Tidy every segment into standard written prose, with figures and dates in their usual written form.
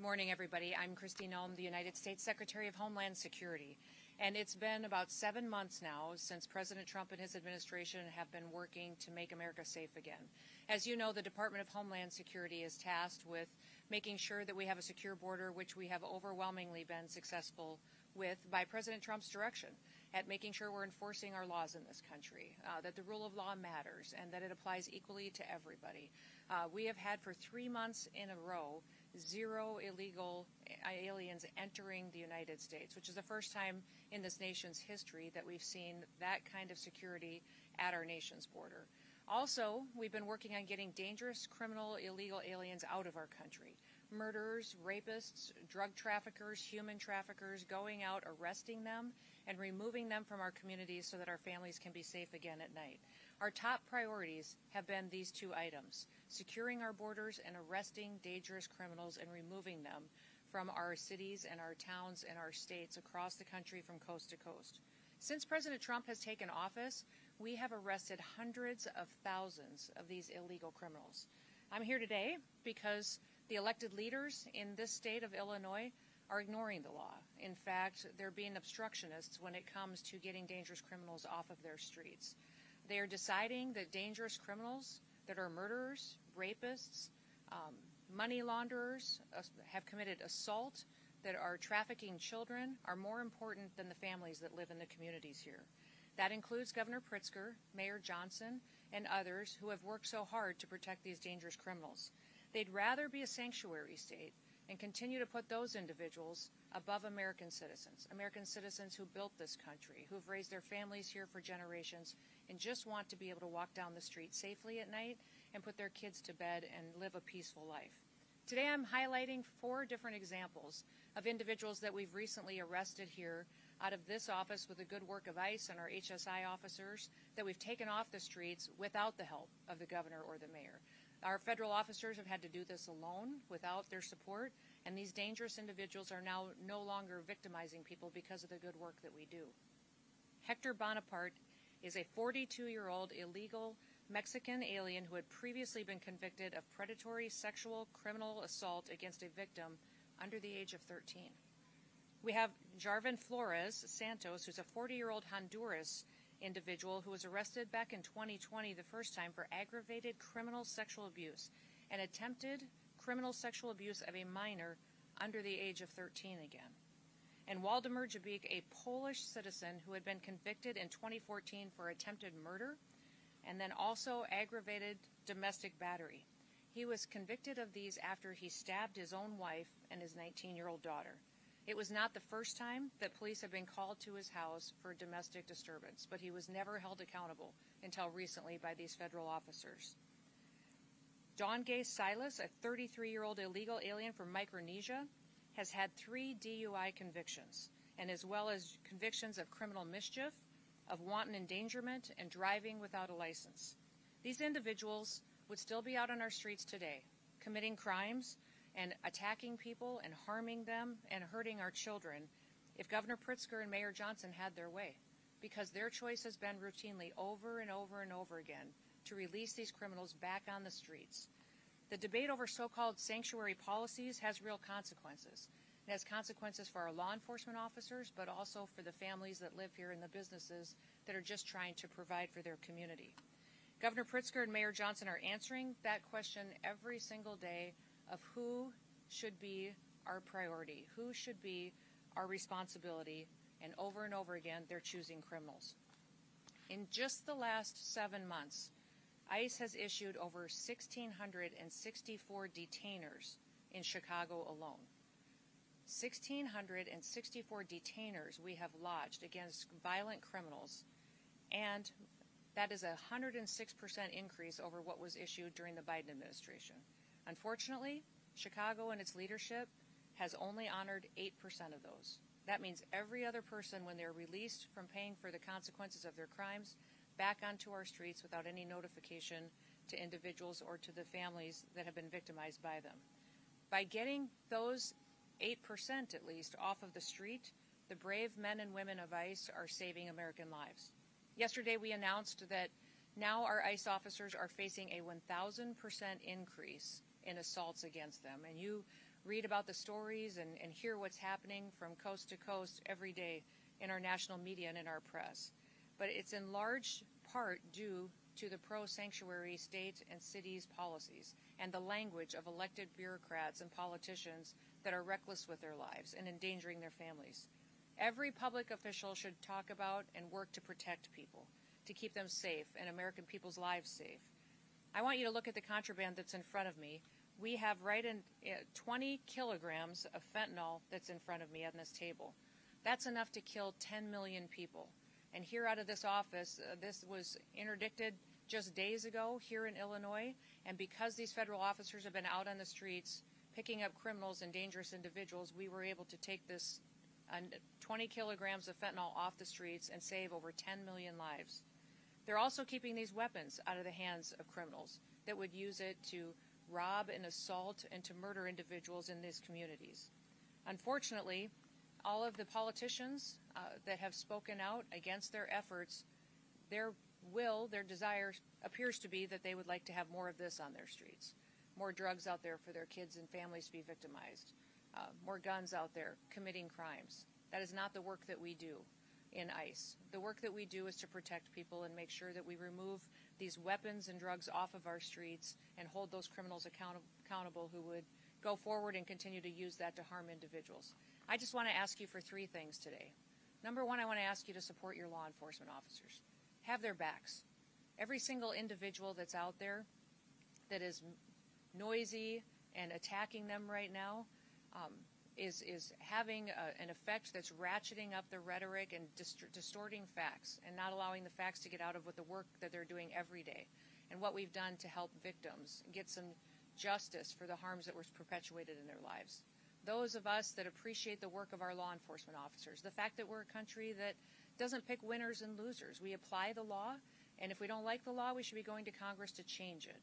Good morning, everybody. I'm Kristi Noem, the United States Secretary of Homeland Security. And it's been about 7 months now since President Trump and his administration have been working to make America safe again. As you know, the Department of Homeland Security is tasked with making sure that we have a secure border, which we have overwhelmingly been successful with by President Trump's direction, at making sure we're enforcing our laws in this country, that the rule of law matters, and that it applies equally to everybody. We have had for 3 months in a row 0 illegal aliens entering the United States, which is the first time in this nation's history that we've seen that kind of security at our nation's border. Also, we've been working on getting dangerous, criminal, illegal aliens out of our country. Murderers, rapists, drug traffickers, human traffickers, going out, arresting them, and removing them from our communities so that our families can be safe again at night. Our top priorities have been these 2 items: securing our borders and arresting dangerous criminals and removing them from our cities and our towns and our states across the country from coast to coast. Since President Trump has taken office, we have arrested hundreds of thousands of these illegal criminals. I'm here today because the elected leaders in this state of Illinois are ignoring the law. In fact, they're being obstructionists when it comes to getting dangerous criminals off of their streets. They are deciding that dangerous criminals that are murderers, rapists, money launderers, have committed assault, that are trafficking children, are more important than the families that live in the communities here. That includes Governor Pritzker, Mayor Johnson, and others who have worked so hard to protect these dangerous criminals. They'd rather be a sanctuary state and continue to put those individuals above American citizens who built this country, who've raised their families here for generations, and just want to be able to walk down the street safely at night and put their kids to bed and live a peaceful life. Today I'm highlighting 4 different examples of individuals that we've recently arrested here out of this office with the good work of ICE and our HSI officers that we've taken off the streets without the help of the governor or the mayor. Our federal officers have had to do this alone without their support, and these dangerous individuals are now no longer victimizing people because of the good work that we do. Hector Bonaparte is a 42-year-old illegal Mexican alien who had previously been convicted of predatory sexual criminal assault against a victim under the age of 13. We have Jarvin Flores Santos, who's a 40-year-old Honduras individual who was arrested back in 2020 the first time for aggravated criminal sexual abuse and attempted criminal sexual abuse of a minor under the age of 13 again. And Waldemar Jabik, a Polish citizen who had been convicted in 2014 for attempted murder and then also aggravated domestic battery. He was convicted of these after he stabbed his own wife and his 19-year-old daughter. It was not the first time that police have been called to his house for domestic disturbance, but he was never held accountable until recently by these federal officers. Don Gay Silas, a 33-year-old illegal alien from Micronesia, has had 3 DUI convictions, and as well as convictions of criminal mischief, of wanton endangerment, and driving without a license. These individuals would still be out on our streets today, committing crimes and attacking people and harming them and hurting our children if Governor Pritzker and Mayor Johnson had their way, because their choice has been routinely over and over and over again to release these criminals back on the streets. The debate over so-called sanctuary policies has real consequences. It has consequences for our law enforcement officers, but also for the families that live here and the businesses that are just trying to provide for their community. Governor Pritzker and Mayor Johnson are answering that question every single day of who should be our priority, who should be our responsibility, and over again, they're choosing criminals. In just the last 7 months, ICE has issued over 1,664 detainers in Chicago alone. 1,664 detainers we have lodged against violent criminals, and that is a 106% increase over what was issued during the Biden administration. Unfortunately, Chicago and its leadership has only honored 8% of those. That means every other person, when they're released from paying for the consequences of their crimes, back onto our streets without any notification to individuals or to the families that have been victimized by them. By getting those 8% at least off of the street, the brave men and women of ICE are saving American lives. Yesterday we announced that now our ICE officers are facing a 1,000% increase in assaults against them. And you read about the stories and hear what's happening from coast to coast every day in our national media and in our press. But it's in large part due to the pro-sanctuary state and cities policies and the language of elected bureaucrats and politicians that are reckless with their lives and endangering their families. Every public official should talk about and work to protect people, to keep them safe and American people's lives safe. I want you to look at the contraband that's in front of me. We have 20 kilograms of fentanyl that's in front of me on this table. That's enough to kill 10 million people. And here out of this office, this was interdicted just days ago here in Illinois, and because these federal officers have been out on the streets picking up criminals and dangerous individuals, we were able to take this 20 kilograms of fentanyl off the streets and save over 10 million lives. They're also keeping these weapons out of the hands of criminals that would use it to rob and assault and to murder individuals in these communities. Unfortunately, all of the politicians that have spoken out against their efforts, their desire appears to be that they would like to have more of this on their streets, more drugs out there for their kids and families to be victimized, more guns out there committing crimes. That is not the work that we do in ICE. The work that we do is to protect people and make sure that we remove these weapons and drugs off of our streets and hold those criminals accountable who would go forward and continue to use that to harm individuals. I just want to ask you for three things today. Number one, I want to ask you to support your law enforcement officers. Have their backs. Every single individual that's out there that is noisy and attacking them right now is having an effect that's ratcheting up the rhetoric and distorting facts and not allowing the facts to get out of what the work that they're doing every day and what we've done to help victims get some justice for the harms that were perpetuated in their lives. Those of us that appreciate the work of our law enforcement officers, the fact that we're a country that doesn't pick winners and losers. We apply the law, and if we don't like the law, we should be going to Congress to change it.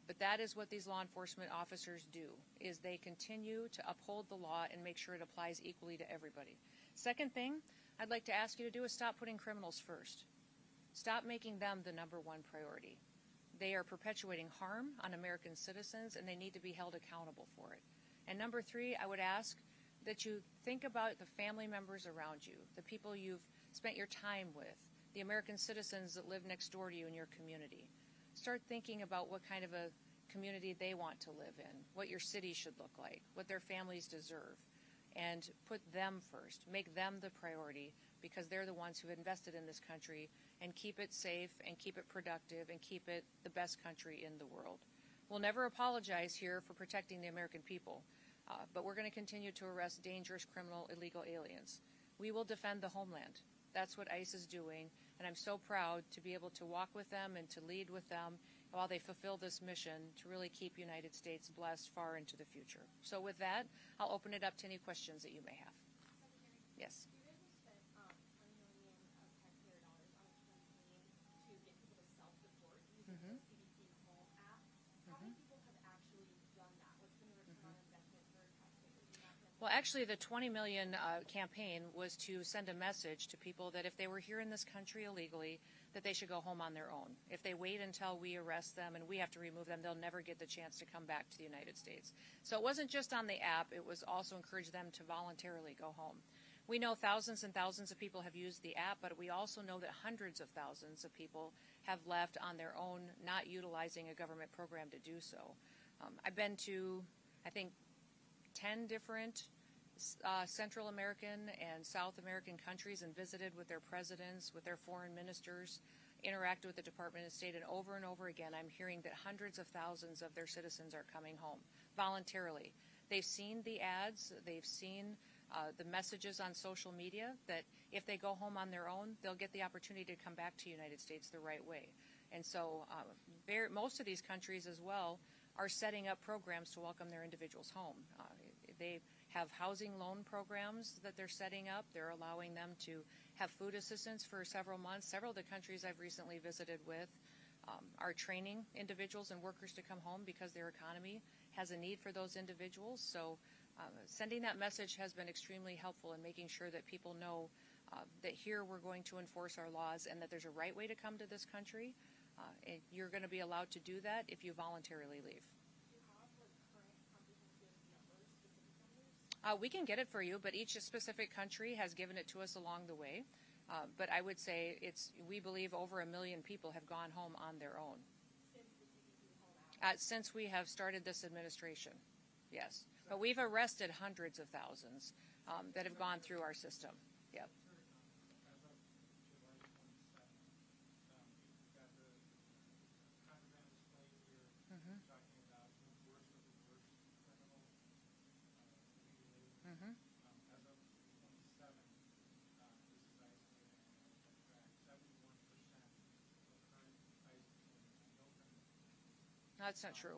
But that is what these law enforcement officers do, is they continue to uphold the law and make sure it applies equally to everybody. Second thing I'd like to ask you to do is stop putting criminals first. Stop making them the number one priority. They are perpetuating harm on American citizens, and they need to be held accountable for it. And number three, I would ask that you think about the family members around you, the people you've spent your time with, the American citizens that live next door to you in your community. Start thinking about what kind of a community they want to live in, what your city should look like, what their families deserve, and put them first. Make them the priority because they're the ones who invested in this country, and keep it safe and keep it productive and keep it the best country in the world. We'll never apologize here for protecting the American people, but we're going to continue to arrest dangerous, criminal, illegal aliens. We will defend the homeland. That's what ICE is doing, and I'm so proud to be able to walk with them and to lead with them while they fulfill this mission to really keep United States blessed far into the future. So with that, I'll open it up to any questions that you may have. Yes. Well, actually, the $20 million campaign was to send a message to people that if they were here in this country illegally, that they should go home on their own. If they wait until we arrest them and we have to remove them, they'll never get the chance to come back to the United States. So it wasn't just on the app. It was also encourage them to voluntarily go home. We know thousands and thousands of people have used the app, but we also know that hundreds of thousands of people have left on their own, not utilizing a government program to do so. I've been to, I think, 10 different Central American and South American countries and visited with their presidents, with their foreign ministers, interacted with the Department of State, and over again I'm hearing that hundreds of thousands of their citizens are coming home voluntarily. They've seen the ads, they've seen the messages on social media that if they go home on their own, they'll get the opportunity to come back to the United States the right way. And so most of these countries as well are setting up programs to welcome their individuals home. They have housing loan programs that they're setting up. They're allowing them to have food assistance for several months. Several of the countries I've recently visited with are training individuals and workers to come home because their economy has a need for those individuals. So sending that message has been extremely helpful in making sure that people know that here we're going to enforce our laws and that there's a right way to come to this country. And you're going to be allowed to do that if you voluntarily leave. We can get it for you, but each specific country has given it to us along the way. But I would say we believe over 1 million people have gone home on their own. Since we have started this administration, yes. But we've arrested hundreds of thousands that have gone through our system. Yep. That's not true.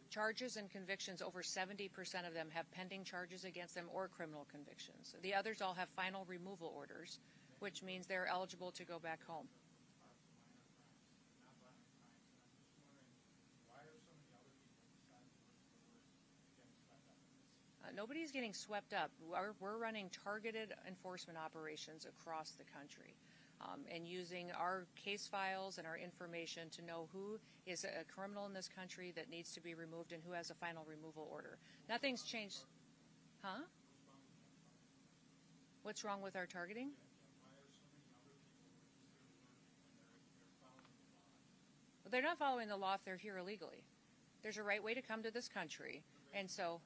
Charges and convictions, over 70% of them have pending charges against them or criminal convictions. The others all have final removal orders, which means they're eligible to go back home. Nobody's getting swept up. We're running targeted enforcement operations across the country. And using our case files and our information to know who is a criminal in this country that needs to be removed and who has a final removal order. Nothing's changed. Huh? What's wrong with our targeting? Well, they're not following the law if they're here illegally. There's a right way to come to this country. And so,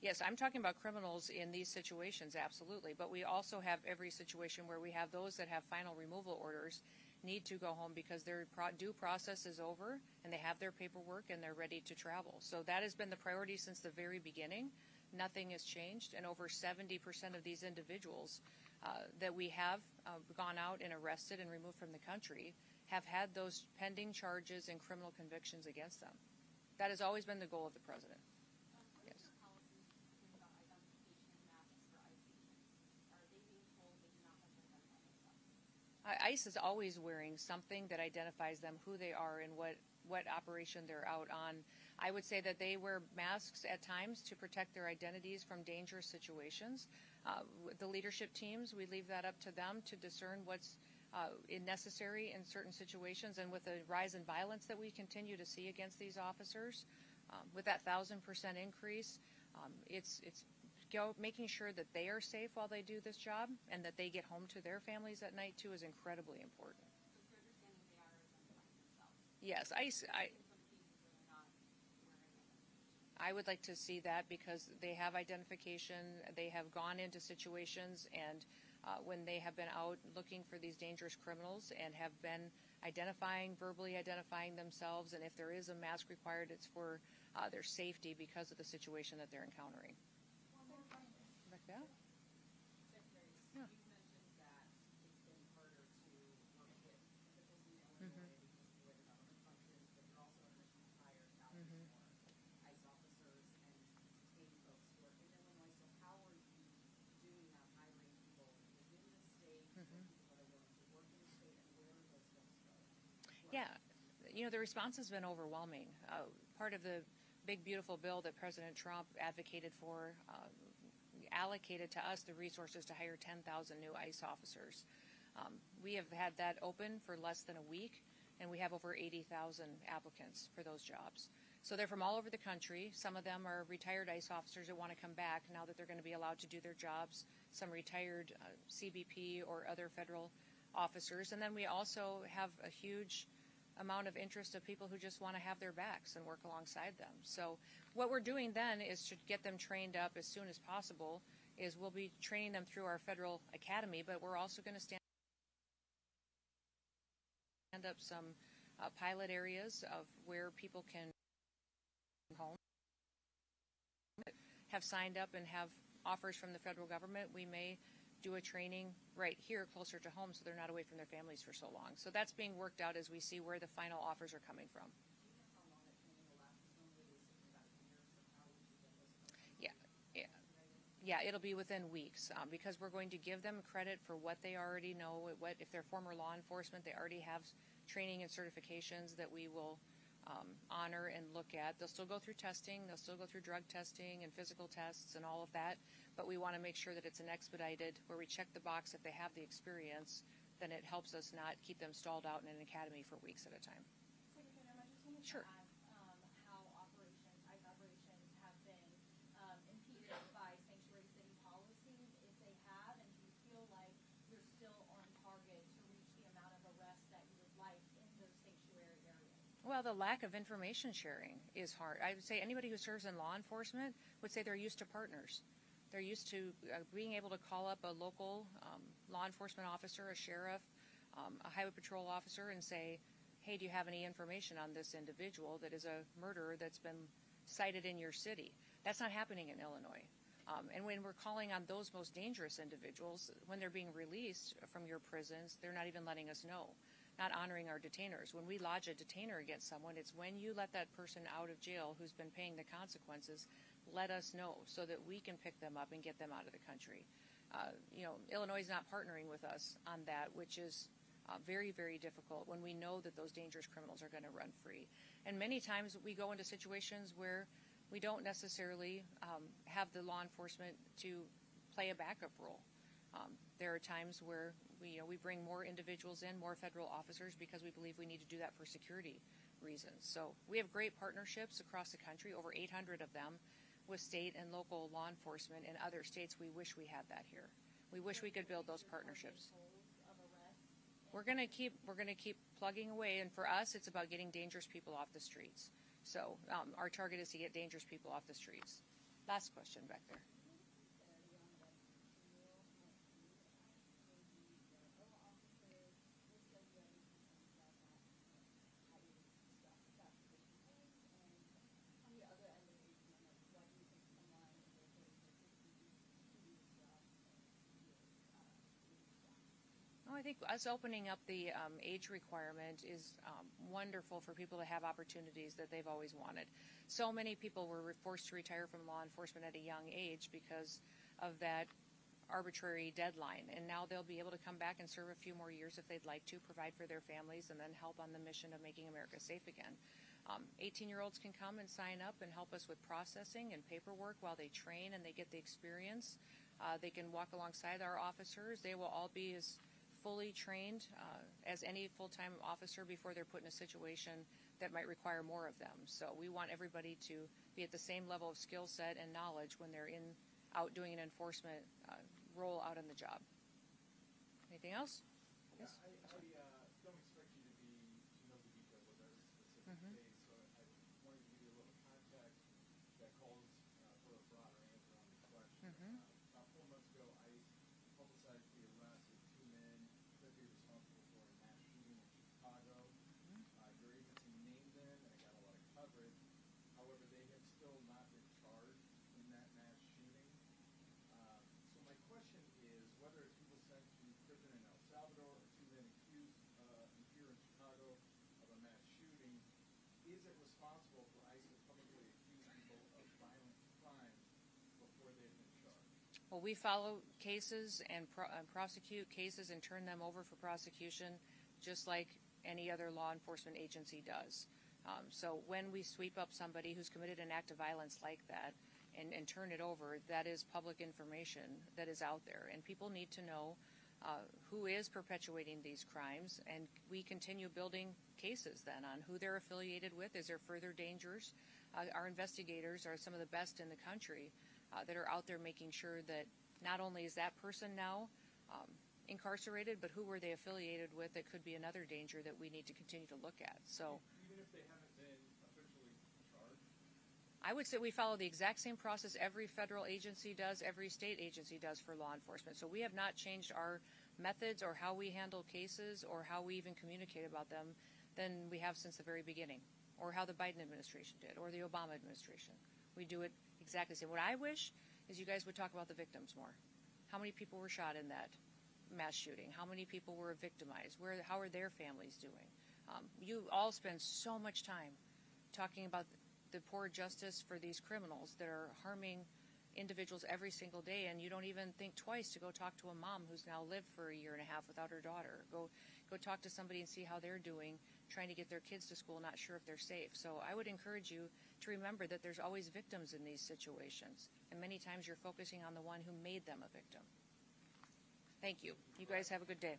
yes, I'm talking about criminals in these situations, absolutely. But we also have every situation where we have those that have final removal orders need to go home because their due process is over and they have their paperwork and they're ready to travel. So that has been the priority since the very beginning. Nothing has changed. And over 70% of these individuals that we have gone out and arrested and removed from the country have had those pending charges and criminal convictions against them. That has always been the goal of the president. ICE is always wearing something that identifies them, who they are, and what operation they're out on. I would say that they wear masks at times to protect their identities from dangerous situations. The leadership teams, we leave that up to them to discern what's necessary in certain situations. And with the rise in violence that we continue to see against these officers, with that 1,000% increase, it's making sure that they are safe while they do this job and that they get home to their families at night too is incredibly important. Yes, I would like to see that because they have identification, they have gone into situations, and when they have been out looking for these dangerous criminals and have been verbally identifying themselves, and if there is a mask required, it's for their safety because of the situation that they're encountering. Yeah. Yeah. Yeah, the response has been overwhelming. Part of the big, beautiful bill that President Trump advocated for allocated to us the resources to hire 10,000 new ICE officers. We have had that open for less than a week, and we have over 80,000 applicants for those jobs. So they're from all over the country. Some of them are retired ICE officers that want to come back now that they're going to be allowed to do their jobs, some retired CBP or other federal officers. And then we also have a huge amount of interest of people who just want to have their backs and work alongside them. So what we're doing then is to get them trained up as soon as possible. We'll be training them through our federal academy, but we're also going to stand up some pilot areas of where people can home, have signed up and have offers from the federal government. We may do a training right here closer to home so they're not away from their families for so long. So that's being worked out as we see where the final offers are coming from. Yeah, it'll be within weeks because we're going to give them credit for what they already know. If they're former law enforcement, they already have training and certifications that we will honor and look at. They'll still go through testing. They'll still go through drug testing and physical tests and all of that. But we want to make sure that it's an expedited, where we check the box if they have the experience, then it helps us not keep them stalled out in an academy for weeks at a time. Secretary, I just wanted to Sure. ask how ICE operations Well, the lack of information sharing is hard. I would say anybody who serves in law enforcement would say they're used to partners. They're used to being able to call up a local law enforcement officer, a sheriff, a highway patrol officer, and say, hey, do you have any information on this individual that is a murderer that's been cited in your city? That's not happening in Illinois. And when we're calling on those most dangerous individuals, when they're being released from your prisons, they're not even letting us know, not honoring our detainers. When we lodge a detainer against someone, it's when you let that person out of jail who's been paying the consequences, let us know so that we can pick them up and get them out of the country. Illinois is not partnering with us on that, which is very, very difficult when we know that those dangerous criminals are going to run free. And many times we go into situations where we don't necessarily have the law enforcement to play a backup role. There are times where we bring more individuals in, more federal officers, because we believe we need to do that for security reasons. So we have great partnerships across the country, over 800 of them, with state and local law enforcement in other states. We wish we had that here. We wish we could build those partnerships. We're going to keep plugging away, and for us, it's about getting dangerous people off the streets. So our target is to get dangerous people off the streets. Last question back there. I think us opening up the age requirement is wonderful for people to have opportunities that they've always wanted. So many people were forced to retire from law enforcement at a young age because of that arbitrary deadline, and now they'll be able to come back and serve a few more years if they'd like to, provide for their families, and then help on the mission of making America safe again. 18-year-olds can come and sign up and help us with processing and paperwork while they train and they get the experience. They can walk alongside our officers. They will all be as fully trained as any full-time officer before they're put in a situation that might require more of them. So we want everybody to be at the same level of skill set and knowledge when they're out doing an enforcement role out on the job. Anything else? Yeah, yes? I don't expect you to know the details of every specific case, so I wanted to give you a little context that calls for a broader answer on this question. About 4 months ago, ICE publicized the arrest of 2 men could be responsible for a mass shooting in Chicago. Your agency named them, and it got a lot of coverage. However, they have still not been charged in that mass shooting. So my question is whether people sent to prison in El Salvador or 2 men accused here in Chicago of a mass shooting, is it responsible for ICE to publicly accuse people of violent crimes before they've been charged? Well, we follow cases and prosecute cases and turn them over for prosecution just like any other law enforcement agency does. So when we sweep up somebody who's committed an act of violence like that and turn it over, that is public information that is out there. And people need to know who is perpetuating these crimes, and we continue building cases then on who they're affiliated with. Is there further dangers? Our investigators are some of the best in the country that are out there making sure that not only is that person now incarcerated, but who were they affiliated with that could be another danger that we need to continue to look at. So, even if they haven't been officially charged? I would say we follow the exact same process every federal agency does, every state agency does for law enforcement. So we have not changed our methods or how we handle cases or how we even communicate about them than we have since the very beginning, or how the Biden administration did, or the Obama administration. We do it exactly the same. What I wish is you guys would talk about the victims more. How many people were shot in that mass shooting? How many people were victimized? How are their families doing? You all spend so much time talking about the poor justice for these criminals that are harming individuals every single day, and you don't even think twice to go talk to a mom who's now lived for a year and a half without her daughter. Go talk to somebody and see how they're doing, trying to get their kids to school, not sure if they're safe. So I would encourage you to remember that there's always victims in these situations, and many times you're focusing on the one who made them a victim. Thank you. You guys have a good day.